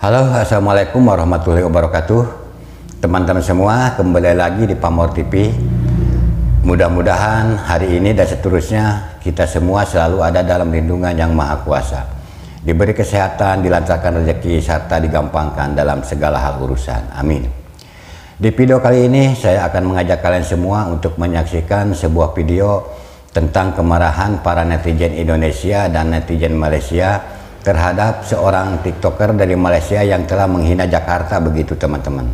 Halo, assalamualaikum warahmatullahi wabarakatuh. Teman-teman semua, kembali lagi di Pamor TV. Mudah-mudahan hari ini dan seterusnya kita semua selalu ada dalam lindungan Yang Maha Kuasa, diberi kesehatan, dilancarkan rezeki, serta digampangkan dalam segala hal urusan. Amin. Di video kali ini saya akan mengajak kalian semua untuk menyaksikan sebuah video tentang kemarahan para netizen Indonesia dan netizen Malaysia terhadap seorang TikToker dari Malaysia yang telah menghina Jakarta, begitu teman-teman.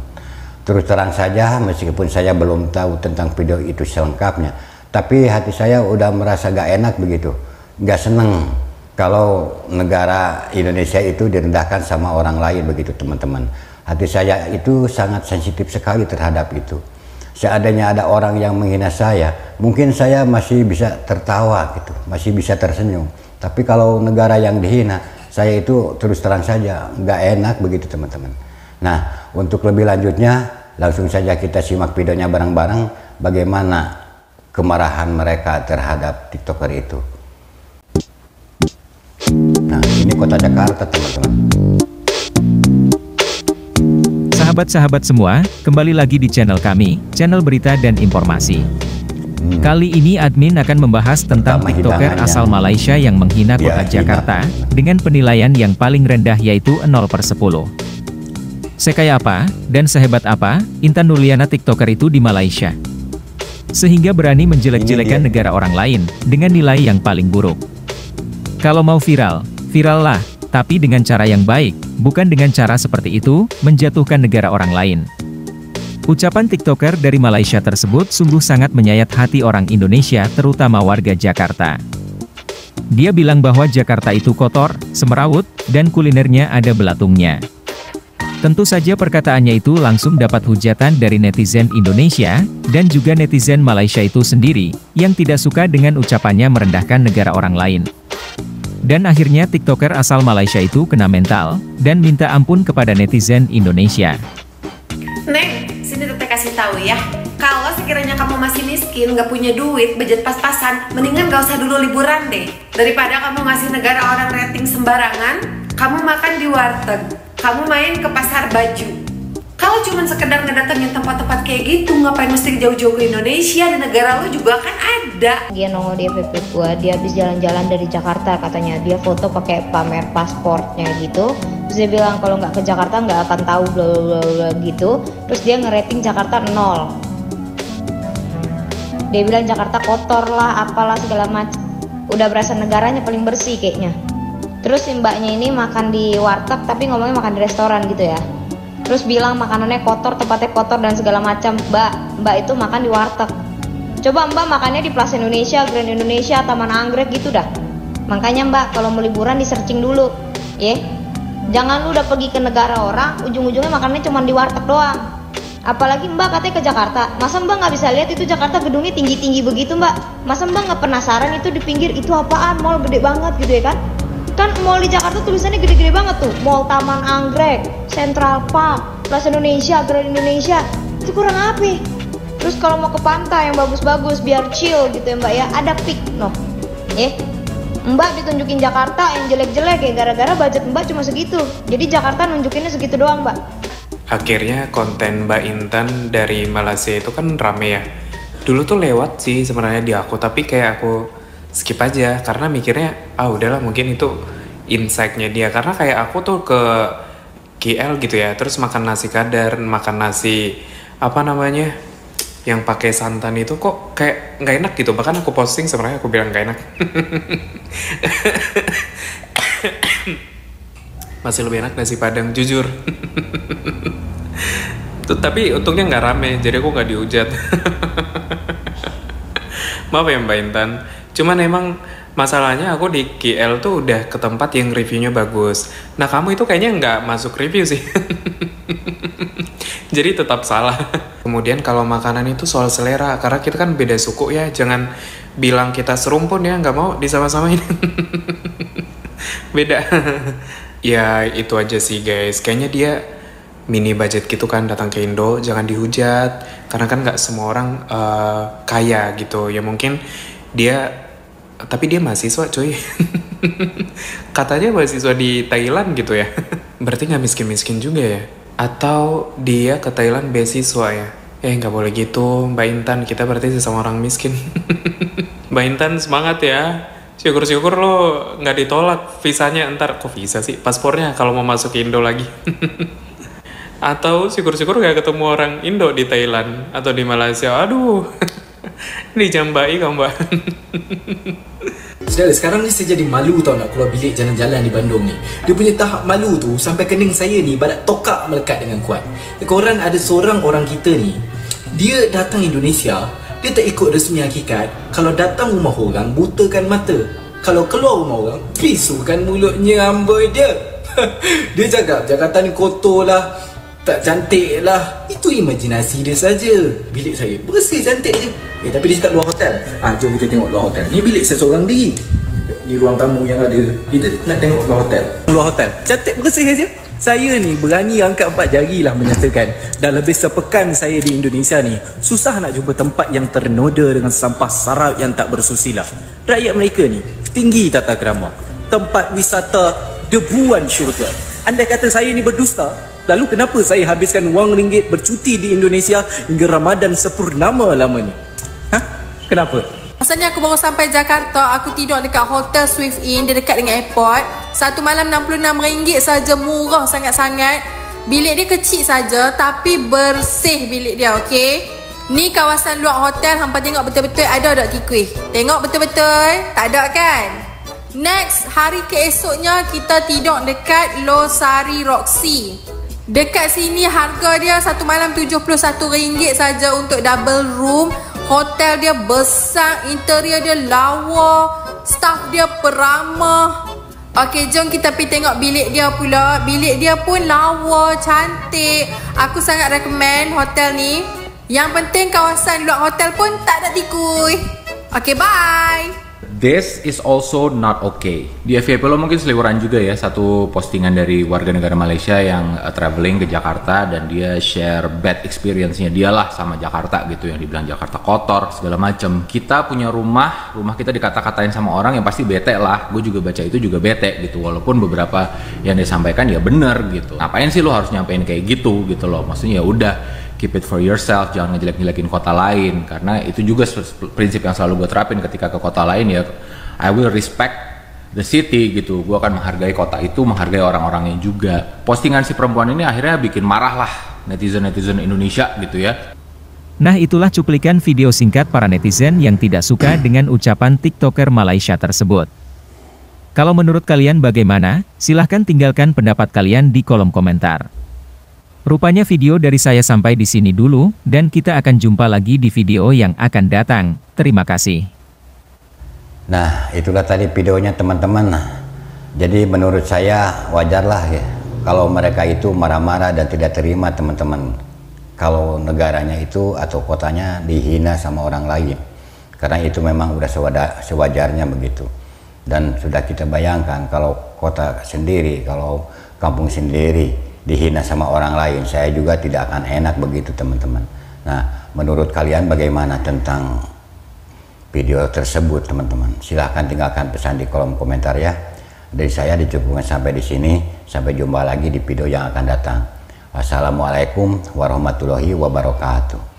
Terus terang saja, meskipun saya belum tahu tentang video itu selengkapnya, tapi hati saya udah merasa gak enak begitu, gak seneng kalau negara Indonesia itu direndahkan sama orang lain begitu teman-teman. Hati saya itu sangat sensitif sekali terhadap itu. Seandainya ada orang yang menghina saya, mungkin saya masih bisa tertawa gitu, masih bisa tersenyum. Tapi kalau negara yang dihina, saya itu terus terang saja nggak enak begitu teman-teman. Nah, untuk lebih lanjutnya, langsung saja kita simak videonya bareng-bareng bagaimana kemarahan mereka terhadap TikToker itu. Nah, ini kota Jakarta teman-teman. Sahabat-sahabat semua, kembali lagi di channel kami, channel berita dan informasi. Kali ini admin akan membahas tentang TikToker asal Malaysia yang menghina kota Jakarta dengan penilaian yang paling rendah yaitu 0/10. Sekaya apa, dan sehebat apa, Intan Nurliana TikToker itu di Malaysia, sehingga berani menjelek-jelekan negara orang lain, dengan nilai yang paling buruk. Kalau mau viral, viral lah, tapi dengan cara yang baik, bukan dengan cara seperti itu, menjatuhkan negara orang lain. Ucapan TikToker dari Malaysia tersebut sungguh sangat menyayat hati orang Indonesia, terutama warga Jakarta. Dia bilang bahwa Jakarta itu kotor, semerawut, dan kulinernya ada belatungnya. Tentu saja perkataannya itu langsung dapat hujatan dari netizen Indonesia, dan juga netizen Malaysia itu sendiri, yang tidak suka dengan ucapannya merendahkan negara orang lain. Dan akhirnya TikToker asal Malaysia itu kena mental, dan minta ampun kepada netizen Indonesia. Neng, sini teteh kasih tahu ya. Kalau sekiranya kamu masih miskin, nggak punya duit, budget pas-pasan, mendingan gak usah dulu liburan deh. Daripada kamu ngasih negara orang rating sembarangan, kamu makan di warteg, kamu main ke pasar baju. Kalau cuma sekedar ngedatengin tempat-tempat kayak gitu, ngapain mesti jauh-jauh ke Indonesia? Di negara lo juga kan ada. Dia nongol di FYP gua, dia habis jalan-jalan dari Jakarta katanya. Dia foto pakai pamer pasportnya gitu. Terus dia bilang kalau nggak ke Jakarta nggak akan tahu bla bla bla gitu. Terus dia ngerating Jakarta 0. Dia bilang Jakarta kotor lah, apalah segala macam. Udah berasa negaranya paling bersih kayaknya. Terus si mbaknya ini makan di warteg tapi ngomongnya makan di restoran gitu ya. Terus bilang makanannya kotor, tempatnya kotor dan segala macam. Mbak itu makan di warteg. Coba mbak makannya di Plaza Indonesia, Grand Indonesia, Taman Anggrek gitu dah. Makanya mbak kalau mau liburan di searching dulu, ya. Jangan lu udah pergi ke negara orang, ujung-ujungnya makannya cuma di warteg doang. Apalagi mbak katanya ke Jakarta, masa mbak nggak bisa lihat itu Jakarta gedungnya tinggi-tinggi begitu mbak? Masa mbak nggak penasaran itu di pinggir itu apaan, mall gede banget gitu ya kan? Kan mall di Jakarta tulisannya gede-gede banget tuh, Mall Taman Anggrek, Central Park, Plaza Indonesia, Grand Indonesia. Itu kurang apa? Terus kalau mau ke pantai yang bagus-bagus biar chill gitu ya mbak ya, ada Peak noh. Mbak ditunjukin Jakarta yang jelek-jelek ya gara-gara budget mbak cuma segitu. Jadi Jakarta nunjukinnya segitu doang mbak. Akhirnya konten Mbak Intan dari Malaysia itu kan rame ya. Dulu tuh lewat sih sebenarnya di aku, tapi kayak aku skip aja karena mikirnya udahlah mungkin itu insight-nya dia, karena kayak aku tuh ke KL gitu ya, terus makan nasi kadar, makan nasi apa namanya yang pakai santan itu kok kayak nggak enak gitu. Bahkan aku posting sebenarnya aku bilang nggak enak. Masih lebih enak nasi padang jujur. Tuh, tapi untungnya nggak rame jadi aku nggak dihujat. Maaf ya Mbak Intan. Cuman emang masalahnya aku di KL tuh udah ke tempat yang reviewnya bagus. Nah kamu itu kayaknya nggak masuk review sih. Jadi tetap salah. Kemudian kalau makanan itu soal selera, karena kita kan beda suku ya. Jangan bilang kita serumpun ya, nggak mau disama-samain. Beda. Ya itu aja sih guys. Kayaknya dia mini budget gitu kan datang ke Indo. Jangan dihujat, karena kan nggak semua orang kaya gitu. Ya mungkin dia, tapi dia mahasiswa cuy. Katanya mahasiswa di Thailand gitu ya. Berarti nggak miskin-miskin juga ya? Atau dia ke Thailand beasiswa ya? Nggak boleh gitu, Mbak Intan. Kita berarti sesama orang miskin. Mbak Intan semangat ya. Syukur-syukur lo nggak ditolak visanya ntar. Kok visa sih? Paspornya kalau mau masuk ke Indo lagi. Atau syukur-syukur nggak ketemu orang Indo di Thailand atau di Malaysia. Aduh, dijambai kau Mbak. Saudara, sekarang ni saya jadi malu tau nak keluar bilik jalan-jalan di Bandung ni. Dia punya tahap malu tu sampai kening saya ni badak tokak melekat dengan kuat. Korang ada seorang orang kita ni, dia datang Indonesia, dia tak ikut resmi hakikat. Kalau datang rumah orang, butakan mata. Kalau keluar rumah orang, pisukan mulutnya amboi dia. Dia cakap Jakarta ni kotor lah, tak cantik lah. Itu imajinasi dia saja. Bilik saya bersih cantik je. Tapi dia cakap luar hotel. Jom kita tengok luar hotel. Ni bilik saya seorang diri. Ni ruang tamu yang ada. Kita nak tengok luar hotel. Luar hotel cantik bersih saja. Saya ni berani angkat 4 jari lah menyatakan, dah lebih sepekan saya di Indonesia ni, susah nak jumpa tempat yang ternoda dengan sampah sarap yang tak bersusila. Rakyat mereka ni tinggi tata krama, tempat wisata debuan syurga. Andai kata saya ni berdusta, lalu kenapa saya habiskan wang ringgit bercuti di Indonesia hingga Ramadan sepurnama lama ni? Kenapa? Maksudnya aku baru sampai Jakarta, aku tidur dekat Hotel Swift Inn, dia dekat dengan airport. Satu malam RM66 saja, murah sangat-sangat. Bilik dia kecil saja tapi bersih bilik dia, okey? Ni kawasan luar hotel, hampa tengok betul-betul ada tak tikui? Tengok betul-betul? Tak ada kan? Next, hari keesoknya kita tidur dekat Losari Roxy. Dekat sini harga dia satu malam RM71 saja untuk double room. Hotel dia besar, interior dia lawa, staff dia peramah. Okey, jom kita pergi tengok bilik dia pula. Bilik dia pun lawa, cantik. Aku sangat recommend hotel ni. Yang penting kawasan luar hotel pun tak ada tikui. Okey, bye. This is also not okay. Di FYP lo mungkin seliweran juga ya, satu postingan dari warga negara Malaysia yang traveling ke Jakarta dan dia share bad experience-nya dia lah sama Jakarta gitu, yang dibilang Jakarta kotor segala macem. Kita punya rumah kita dikata-katain sama orang yang pasti bete lah. Gue juga baca itu juga bete gitu, walaupun beberapa yang disampaikan ya bener gitu. Ngapain sih lo harus nyampein kayak gitu loh? Maksudnya ya udah, keep it for yourself, jangan ngejelek-jelekin kota lain. Karena itu juga prinsip yang selalu gue terapin ketika ke kota lain ya, I will respect the city gitu. Gue akan menghargai kota itu, menghargai orang-orangnya juga. Postingan si perempuan ini akhirnya bikin marah lah netizen-netizen Indonesia gitu ya. Nah, itulah cuplikan video singkat para netizen yang tidak suka dengan ucapan TikToker Malaysia tersebut. Kalau menurut kalian bagaimana? Silahkan tinggalkan pendapat kalian di kolom komentar. Rupanya video dari saya sampai di sini dulu, dan kita akan jumpa lagi di video yang akan datang. Terima kasih. Nah, itulah tadi videonya teman-teman. Jadi menurut saya wajarlah ya kalau mereka itu marah-marah dan tidak terima teman-teman, kalau negaranya itu atau kotanya dihina sama orang lain. Karena itu memang udah sewajarnya begitu. Dan sudah kita bayangkan kalau kota sendiri, kalau kampung sendiri dihina sama orang lain, saya juga tidak akan enak begitu teman-teman. Nah, menurut kalian bagaimana tentang video tersebut teman-teman? Silahkan tinggalkan pesan di kolom komentar ya. Dari saya dicukupkan sampai di sini. Sampai jumpa lagi di video yang akan datang. Wassalamualaikum warahmatullahi wabarakatuh.